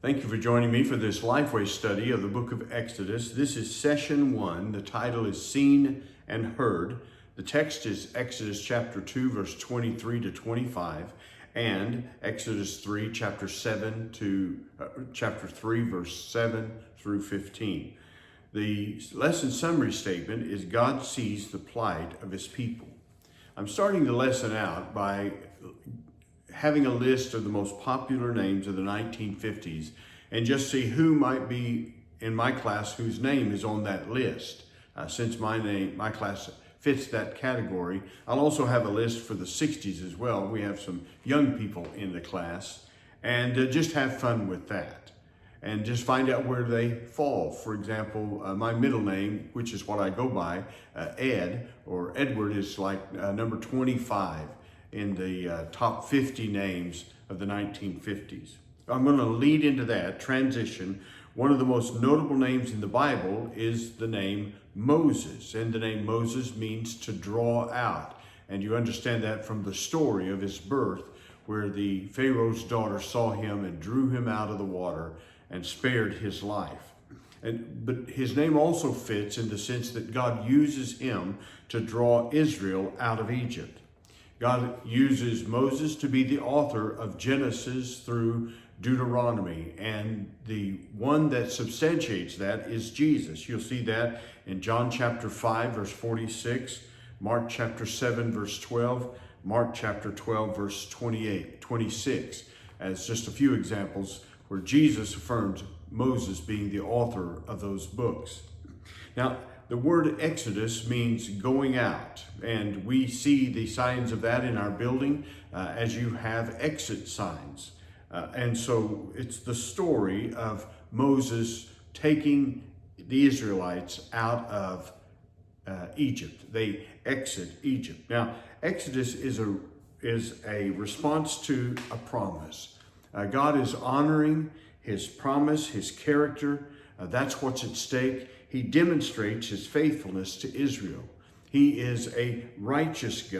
Thank you for joining me for this Lifeway study of the book of Exodus. This is session 1. The title is Seen and Heard. The text is Exodus chapter 2, verse 23 to 25, and Exodus 3, chapter 3, verse 7 through 15. The lesson summary statement is God sees the plight of his people. I'm starting the lesson out by having a list of the most popular names of the 1950s and just see who might be in my class whose name is on that list. Since my class fits that category, I'll also have a list for the 60s as well. We have some young people in the class, and just have fun with that and just find out where they fall. For example, my middle name, which is what I go by, Ed or Edward, is like number 25 in the top 50 names of the 1950s. I'm going to lead into that transition. One of the most notable names in the Bible is the name Moses, and the name Moses means to draw out. And you understand that from the story of his birth, where the Pharaoh's daughter saw him and drew him out of the water and spared his life. But his name also fits in the sense that God uses him to draw Israel out of Egypt. God uses Moses to be the author of Genesis through Deuteronomy, and the one that substantiates that is Jesus. You'll see that in John chapter 5, verse 46, Mark chapter 7, verse 12, Mark chapter 12, verse 26, as just a few examples where Jesus affirms Moses being the author of those books. Now, the word Exodus means going out, and we see the signs of that in our building as you have exit signs. And so it's the story of Moses taking the Israelites out of Egypt. They exit Egypt. Now, Exodus is a response to a promise. God is honoring his promise, his character. That's what's at stake. He demonstrates his faithfulness to Israel. He is a righteous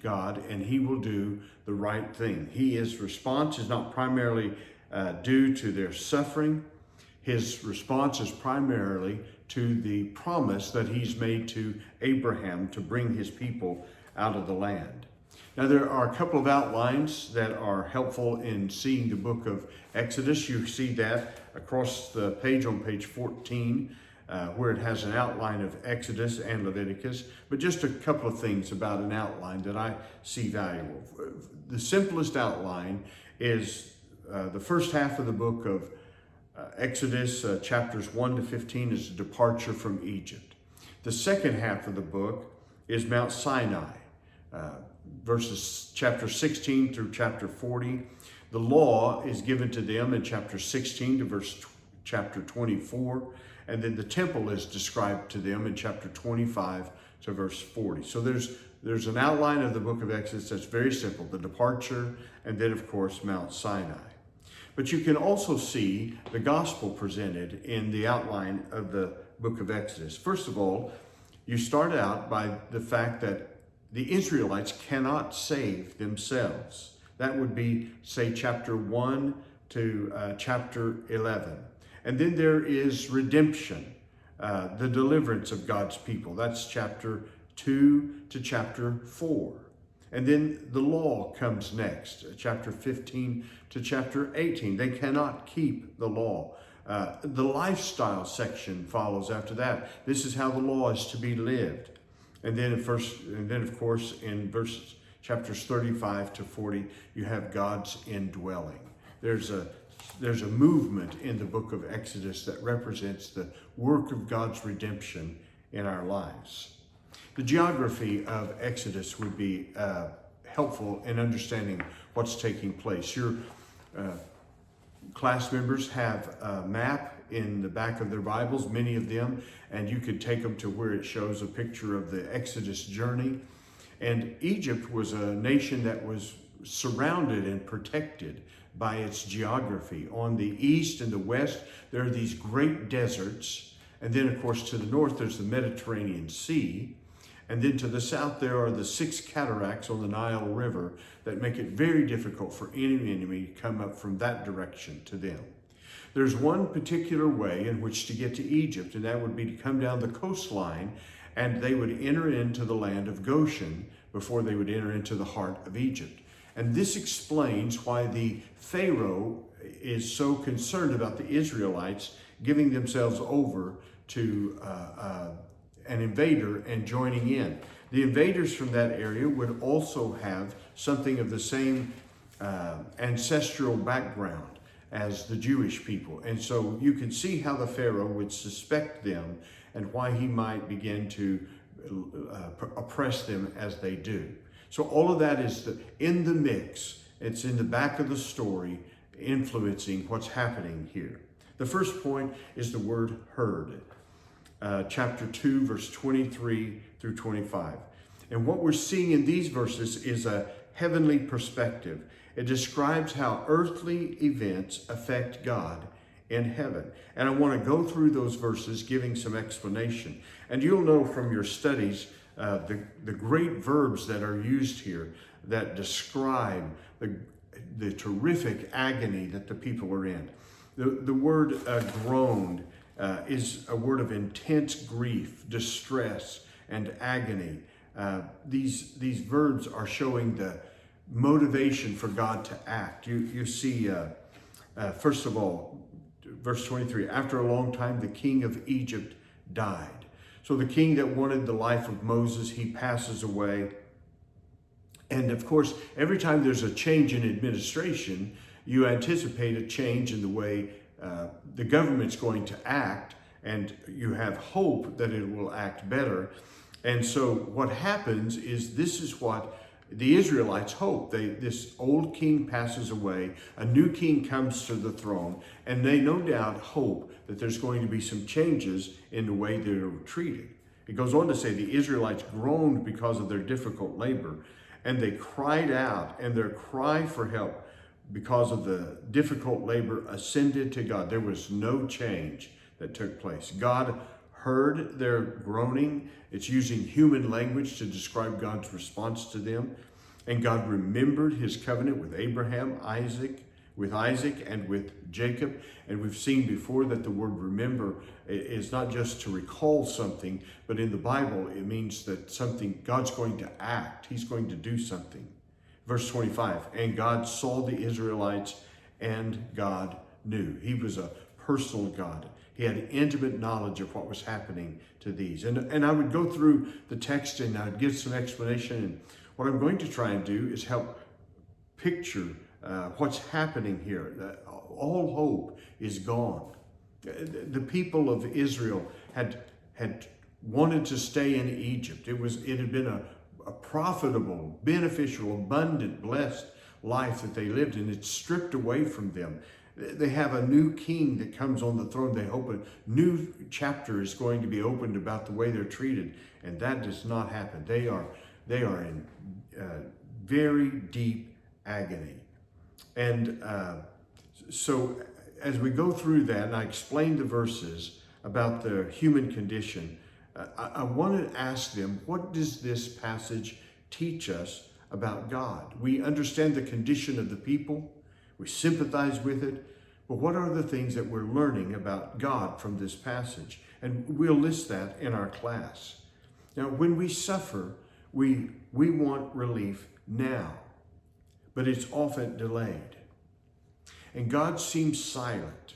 God, and he will do the right thing. His response is not primarily due to their suffering. His response is primarily to the promise that he's made to Abraham to bring his people out of the land. Now, there are a couple of outlines that are helpful in seeing the book of Exodus. You see that across the page on page 14, where it has an outline of Exodus and Leviticus, but just a couple of things about an outline that I see valuable. The simplest outline is the first half of the book of Exodus, chapters 1 to 15, is a departure from Egypt. The second half of the book is Mount Sinai, verses chapter 16 through chapter 40. The law is given to them in chapter 16 to chapter 24. And then the temple is described to them in chapter 25 to verse 40. So there's an outline of the book of Exodus that's very simple, the departure, and then of course Mount Sinai. But you can also see the gospel presented in the outline of the book of Exodus. First of all, you start out by the fact that the Israelites cannot save themselves. That would be, say, chapter 1 to chapter 11. And then there is redemption, the deliverance of God's people. That's chapter 2 to chapter 4. And then the law comes next, chapter 15 to chapter 18. They cannot keep the law. The lifestyle section follows after that. This is how the law is to be lived. And then of course, in verses chapters 35 to 40, you have God's indwelling. There's a movement in the book of Exodus that represents the work of God's redemption in our lives. The geography of Exodus would be helpful in understanding what's taking place. Your class members have a map in the back of their Bibles, many of them, and you could take them to where it shows a picture of the Exodus journey. And Egypt was a nation that was surrounded and protected by its geography. On the east and the west, there are these great deserts. And then, of course, to the north, there's the Mediterranean Sea. And then to the south, there are the 6 cataracts on the Nile River that make it very difficult for any enemy to come up from that direction to them. There's one particular way in which to get to Egypt, and that would be to come down the coastline, and they would enter into the land of Goshen before they would enter into the heart of Egypt. And this explains why the Pharaoh is so concerned about the Israelites giving themselves over to an invader and joining in. The invaders from that area would also have something of the same ancestral background as the Jewish people. And so you can see how the Pharaoh would suspect them and why he might begin to oppress them as they do. So all of that is in the mix. It's in the back of the story influencing what's happening here. The first point is the word heard. Chapter 2, verse 23 through 25. And what we're seeing in these verses is a heavenly perspective. It describes how earthly events affect God in heaven. And I want to go through those verses giving some explanation. And you'll know from your studies the great verbs that are used here that describe the terrific agony that the people are in. The word groaned is a word of intense grief, distress, and agony. These verbs are showing the motivation for God to act. You see, first of all, verse 23, after a long time, the king of Egypt died. So the king that wanted the life of Moses, he passes away. And of course, every time there's a change in administration, you anticipate a change in the way the government's going to act, and you have hope that it will act better. And so what happens is this is what the Israelites hope. This old king passes away, a new king comes to the throne, and they no doubt hope that there's going to be some changes in the way they're treated. It goes on to say the Israelites groaned because of their difficult labor, and they cried out, and their cry for help because of the difficult labor ascended to God. There was no change that took place. God heard their groaning. It's using human language to describe God's response to them. And God remembered his covenant with Abraham, with Isaac, and with Jacob. And we've seen before that the word remember is not just to recall something, but in the Bible, it means that God's going to act. He's going to do something. Verse 25, and God saw the Israelites, and God knew. He was a personal God. He had intimate knowledge of what was happening to these. And I would go through the text and I'd give some explanation. And what I'm going to try and do is help picture what's happening here. All hope is gone. The people of Israel had wanted to stay in Egypt. It had been a profitable, beneficial, abundant, blessed life that they lived in. It's stripped away from them. They have a new king that comes on the throne. They hope a new chapter is going to be opened about the way they're treated, and that does not happen. They are in very deep agony. And so as we go through that, and I explain the verses about the human condition, I want to ask them, what does this passage teach us about God? We understand the condition of the people. We sympathize with it. But what are the things that we're learning about God from this passage? And we'll list that in our class. Now, when we suffer, we want relief now, but it's often delayed. And God seems silent.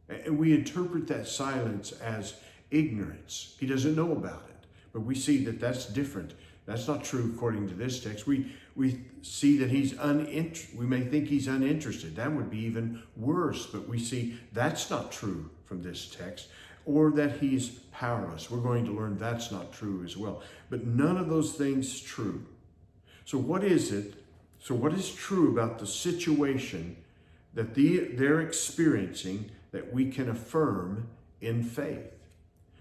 And we interpret that silence as ignorance. He doesn't know about it. But we see that that's different. That's not true according to this text. We see that he's uninterested. We may think he's uninterested. That would be even worse. But we see that's not true from this text. Or that he's powerless. We're going to learn that's not true as well. But none of those things is true. So what is it? So what is true about the situation that they're experiencing that we can affirm in faith?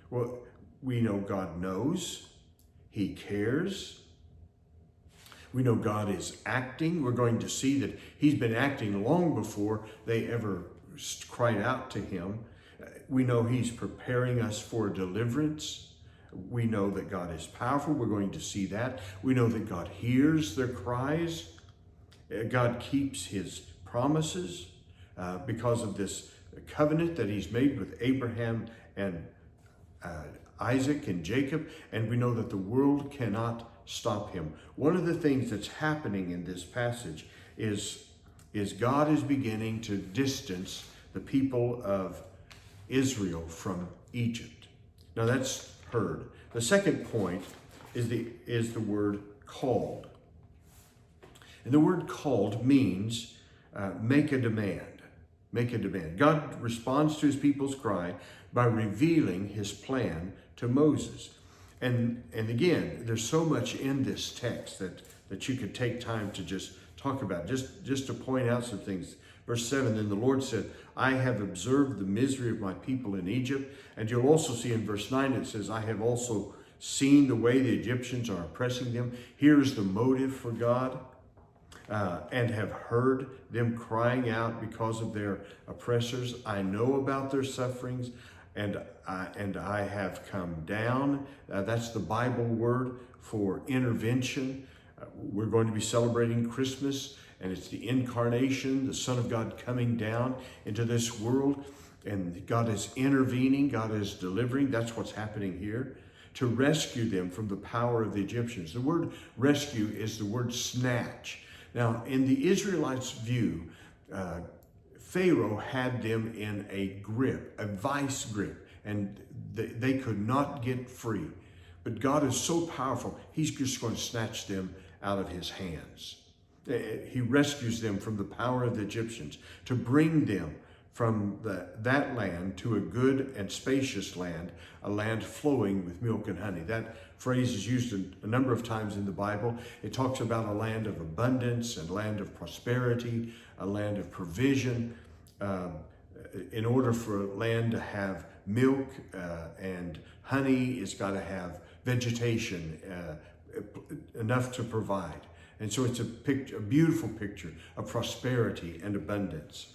Well, we know God knows. He cares. We know God is acting. We're going to see that he's been acting long before they ever cried out to him. We know he's preparing us for deliverance. We know that God is powerful. We're going to see that. We know that God hears their cries. God keeps his promises because of this covenant that he's made with Abraham and Isaac and Jacob, and we know that the world cannot stop him. One of the things that's happening in this passage is God is beginning to distance the people of Israel from Egypt. Now that's heard. The second point is the word called. And the word called means make a demand. Make a demand. God responds to his people's cry by revealing his plan to Moses. And again, there's so much in this text that you could take time to just talk about, just to point out some things. Verse 7, then the Lord said, I have observed the misery of my people in Egypt. And you'll also see in verse 9, it says, I have also seen the way the Egyptians are oppressing them. Here is the motive for God. And have heard them crying out because of their oppressors. I know about their sufferings, and I have come down. That's the Bible word for intervention. We're going to be celebrating Christmas, and it's the incarnation, the Son of God coming down into this world, and God is intervening, God is delivering. That's what's happening here, to rescue them from the power of the Egyptians. The word rescue is the word snatch. Now, in the Israelites' view, Pharaoh had them in a grip, a vice grip, and they could not get free. But God is so powerful, he's just going to snatch them out of his hands. He rescues them from the power of the Egyptians to bring them from that land to a good and spacious land, a land flowing with milk and honey. That phrase is used a number of times in the Bible. It talks about a land of abundance, a land of prosperity, a land of provision. In order for a land to have milk and honey, it's got to have vegetation, enough to provide. And so it's a beautiful picture of prosperity and abundance.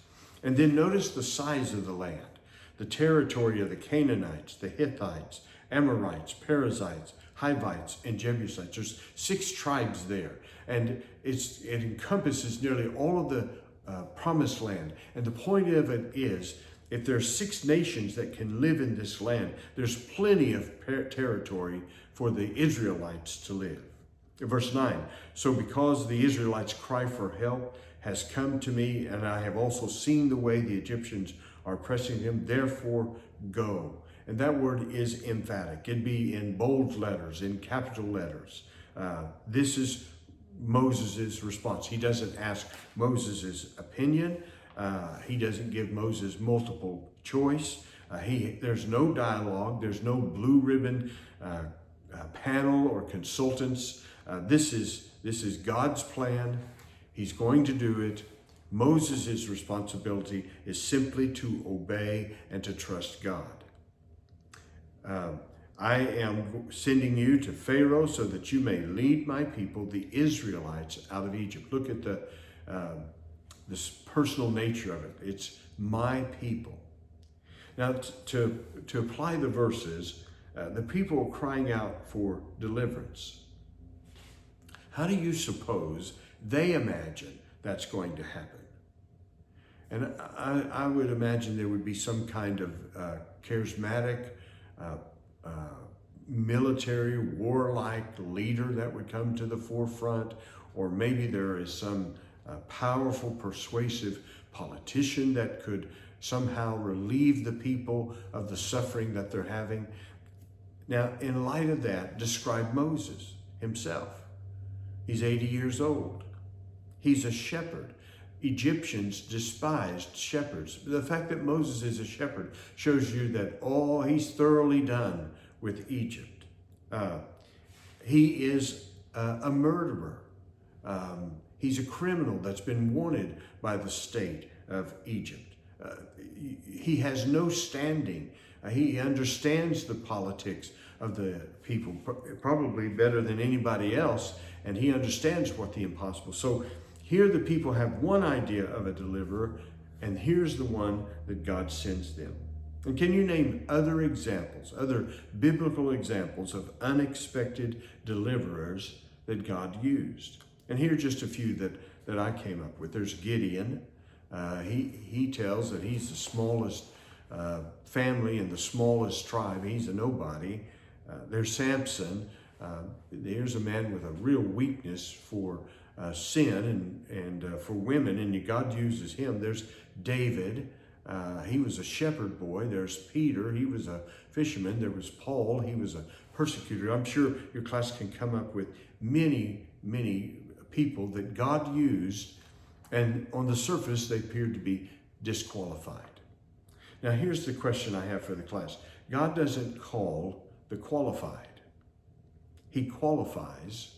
And then notice the size of the land, the territory of the Canaanites, the Hittites, Amorites, Perizzites, Hivites, and Jebusites. There's 6 tribes there, and it encompasses nearly all of the promised land. And the point of it is, if there's 6 nations that can live in this land, there's plenty of territory for the Israelites to live. Verse 9, so because the Israelites' cry for help has come to me, and I have also seen the way the Egyptians are oppressing them, therefore go. And that word is emphatic. It'd be in bold letters, in capital letters. This is Moses' response. He doesn't ask Moses' opinion. He doesn't give Moses multiple choice. There's no dialogue. There's no blue ribbon panel or consultants. This is God's plan. He's going to do it. Moses' responsibility is simply to obey and to trust God. I am sending you to Pharaoh so that you may lead my people, the Israelites, out of Egypt. Look at this personal nature of it. It's my people. Now, to apply the verses, the people are crying out for deliverance. How do you suppose they imagine that's going to happen? And I would imagine there would be some kind of charismatic, military, warlike leader that would come to the forefront, or maybe there is some powerful, persuasive politician that could somehow relieve the people of the suffering that they're having. Now, in light of that, describe Moses himself. He's 80 years old. He's a shepherd. Egyptians despised shepherds. The fact that Moses is a shepherd shows you that he's thoroughly done with Egypt. He is a murderer. He's a criminal that's been wanted by the state of Egypt. He has no standing. He understands the politics of the people probably better than anybody else, and he understands what the impossible. So here the people have one idea of a deliverer, and here's the one that God sends them. And can you name other examples, other biblical examples of unexpected deliverers that God used? And here are just a few that I came up with. There's Gideon, He tells that he's the smallest family and the smallest tribe. He's a nobody. There's Samson. There's a man with a real weakness for sin and for women, and God uses him. There's David. He was a shepherd boy. There's Peter. He was a fisherman. There was Paul. He was a persecutor. I'm sure your class can come up with many, many people that God used, and on the surface they appeared to be disqualified. Now here's the question I have for the class. God doesn't call the qualified. He qualifies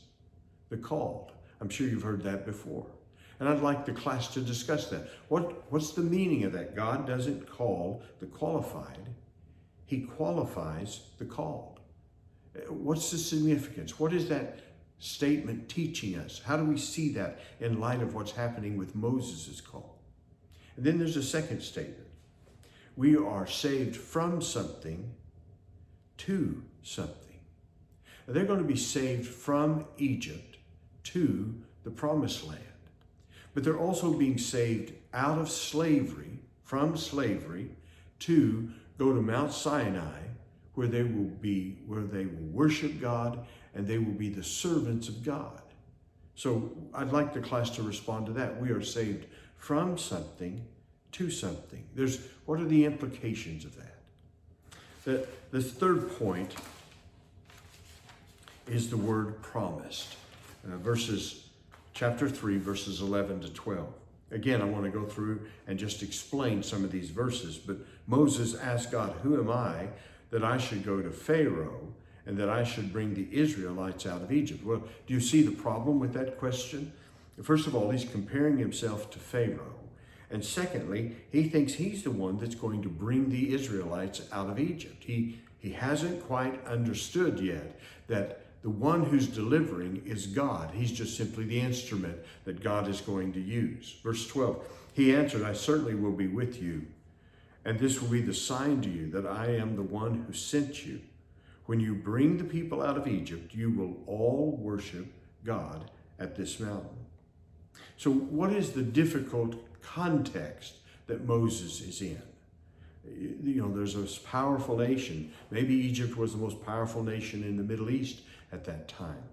the called. I'm sure you've heard that before. And I'd like the class to discuss that. What's the meaning of that? God doesn't call the qualified. He qualifies the called. What's the significance? What is that statement teaching us? How do we see that in light of what's happening with Moses' call? And then there's a second statement. We are saved from something to something. They're going to be saved from Egypt to the promised land. But they're also being saved out of slavery, from slavery, to go to Mount Sinai, where they will worship God and they will be the servants of God. So I'd like the class to respond to that. We are saved from something to something. What are the implications of that? The third point is the word promised. Chapter 3, verses 11 to 12. Again, I want to go through and just explain some of these verses. But Moses asked God, "Who am I that I should go to Pharaoh and that I should bring the Israelites out of Egypt?" Well, do you see the problem with that question? First of all, he's comparing himself to Pharaoh. And secondly, he thinks he's the one that's going to bring the Israelites out of Egypt. He hasn't quite understood yet that the one who's delivering is God. He's just simply the instrument that God is going to use. Verse 12, he answered, "I certainly will be with you, and this will be the sign to you that I am the one who sent you. When you bring the people out of Egypt, you will all worship God at this mountain." So what is the difficult context that Moses is in? There's this powerful nation. Maybe Egypt was the most powerful nation in the Middle East at that time.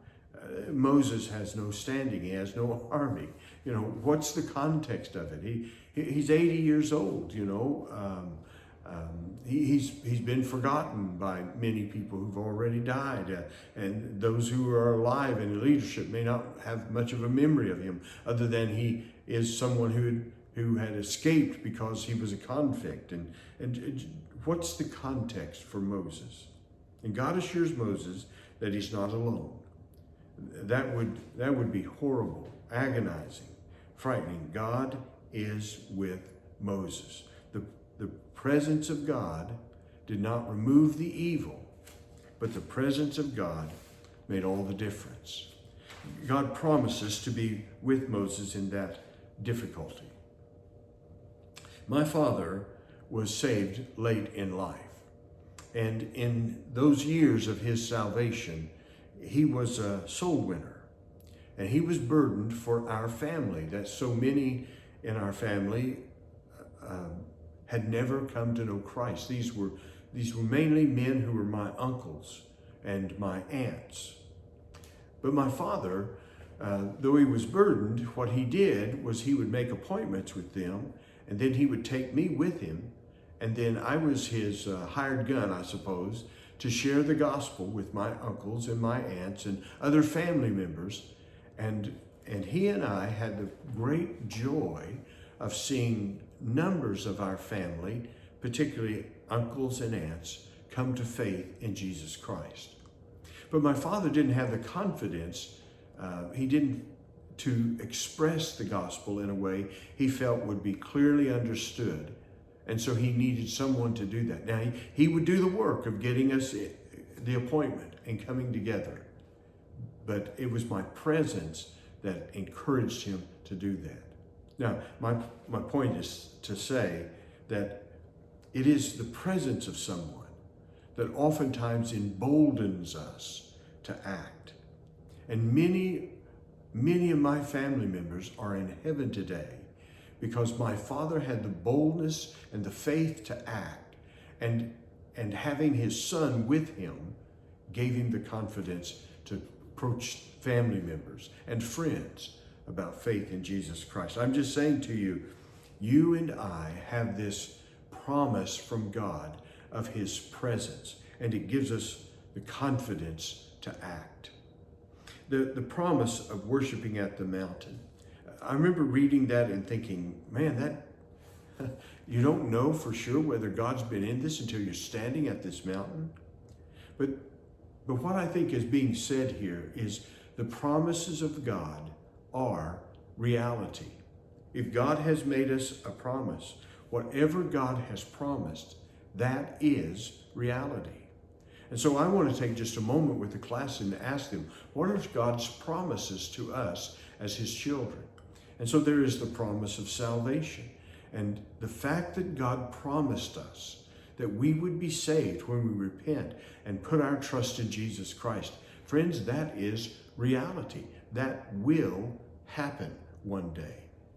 Moses has no standing. He has no army. What's the context of it? He's 80 years old. He's been forgotten by many people who've already died, and those who are alive in leadership may not have much of a memory of him, other than he is someone who had escaped because he was a convict. And what's the context for Moses? And God assures Moses that he's not alone. That would be horrible, agonizing, frightening. God is with Moses. The presence of God did not remove the evil, but the presence of God made all the difference. God promises to be with Moses in that difficulty. My father was saved late in life. And in those years of his salvation, he was a soul winner. And he was burdened for our family, that so many in our family had never come to know Christ. These were mainly men who were my uncles and my aunts. But my father, though he was burdened, what he did was he would make appointments with them, and then he would take me with him. And then I was his hired gun, I suppose, to share the gospel with my uncles and my aunts and other family members. And he and I had the great joy of seeing numbers of our family, particularly uncles and aunts, come to faith in Jesus Christ. But my father didn't have the confidence, to express the gospel in a way he felt would be clearly understood. And so he needed someone to do that. Now, he would do the work of getting us the appointment and coming together. But it was my presence that encouraged him to do that. Now, my point is to say that it is the presence of someone that oftentimes emboldens us to act. And many of my family members are in heaven today because my father had the boldness and the faith to act, and having his son with him gave him the confidence to approach family members and friends about faith in Jesus Christ. I'm just saying to you, you and I have this promise from God of his presence, and it gives us the confidence to act. The promise of worshiping at the mountain. I remember reading that and thinking, man, that you don't know for sure whether God's been in this until you're standing at this mountain. But what I think is being said here is the promises of God are reality. If God has made us a promise, whatever God has promised, that is reality. And so I want to take just a moment with the class and ask them, what are God's promises to us as his children? And so there is the promise of salvation. And the fact that God promised us that we would be saved when we repent and put our trust in Jesus Christ. Friends, that is reality. That will happen one day.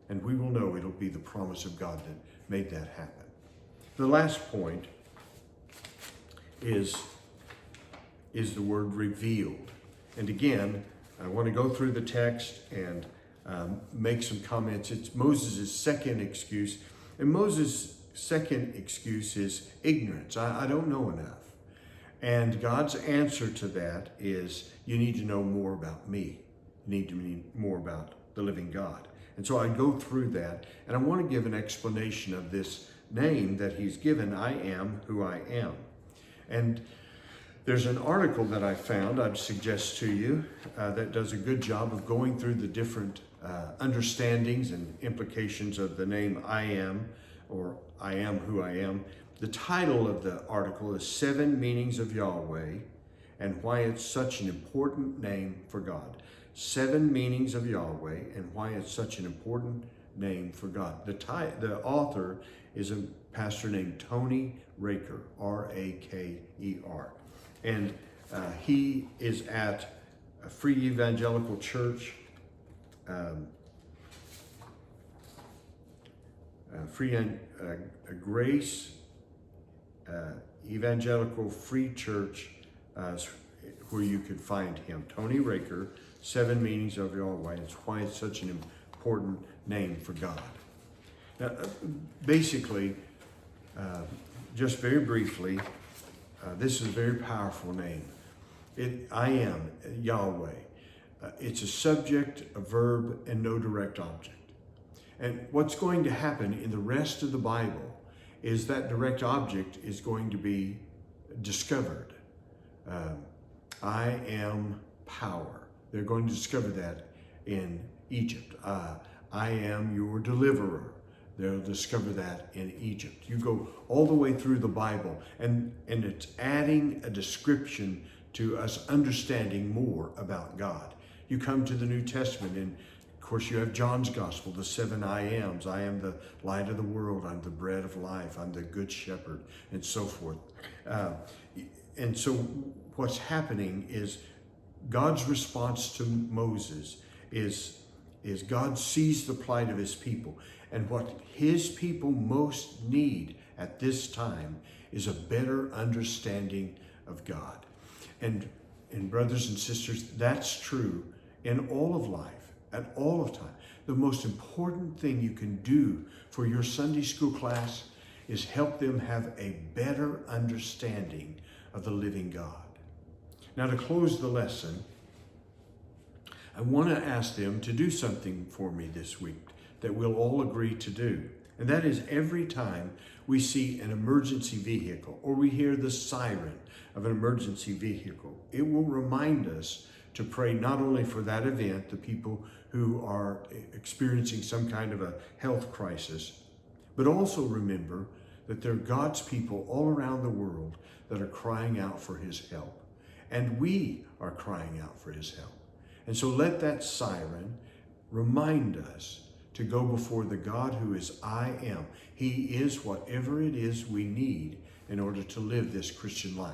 And we will know it'll be the promise of God that made that happen. The last point is the word revealed. And again, I want to go through the text and make some comments. It's Moses' second excuse. And Moses' second excuse is ignorance. I don't know enough. And God's answer to that is, you need to know more about me. You need to know more about the living God. And so I go through that, and I want to give an explanation of this name that he's given, I am who I am. And there's an article that I found I'd suggest to you that does a good job of going through the different understandings and implications of the name I am, or I am who I am. The title of the article is 7 Meanings of Yahweh and Why It's Such an Important Name for God. 7 Meanings of Yahweh and Why It's Such an Important Name for God. The author is a pastor named Tony Raker, R-A-K-E-R. And he is at a Free Evangelical Church, Grace Evangelical Free Church, where you could find him. Tony Raker, 7 Meanings of Yahweh. It's why it's such an important name for God. Now, basically, just very briefly, this is a very powerful name. I am Yahweh. It's a subject, a verb, and no direct object. And what's going to happen in the rest of the Bible is that direct object is going to be discovered. I am power. They're going to discover that in Egypt. I am your deliverer. They'll discover that in Egypt. You go all the way through the Bible, and it's adding a description to us understanding more about God. You come to the New Testament, and of course you have John's Gospel, the 7 I ams. I am the light of the world. I'm the bread of life. I'm the good shepherd, and so forth. And so what's happening is God's response to Moses is God sees the plight of his people. And what his people most need at this time is a better understanding of God. And brothers and sisters, that's true in all of life, at all of time. The most important thing you can do for your Sunday school class is help them have a better understanding of the living God. Now, to close the lesson, I want to ask them to do something for me this week that we'll all agree to do. And that is, every time we see an emergency vehicle or we hear the siren of an emergency vehicle, it will remind us to pray not only for that event, the people who are experiencing some kind of a health crisis, but also remember that there are God's people all around the world that are crying out for his help. And we are crying out for his help. And so let that siren remind us to go before the God who is I am. He is whatever it is we need in order to live this Christian life,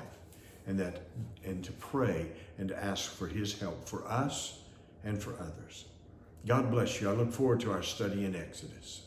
and to pray and to ask for his help for us and for others. God bless you. I look forward to our study in Exodus.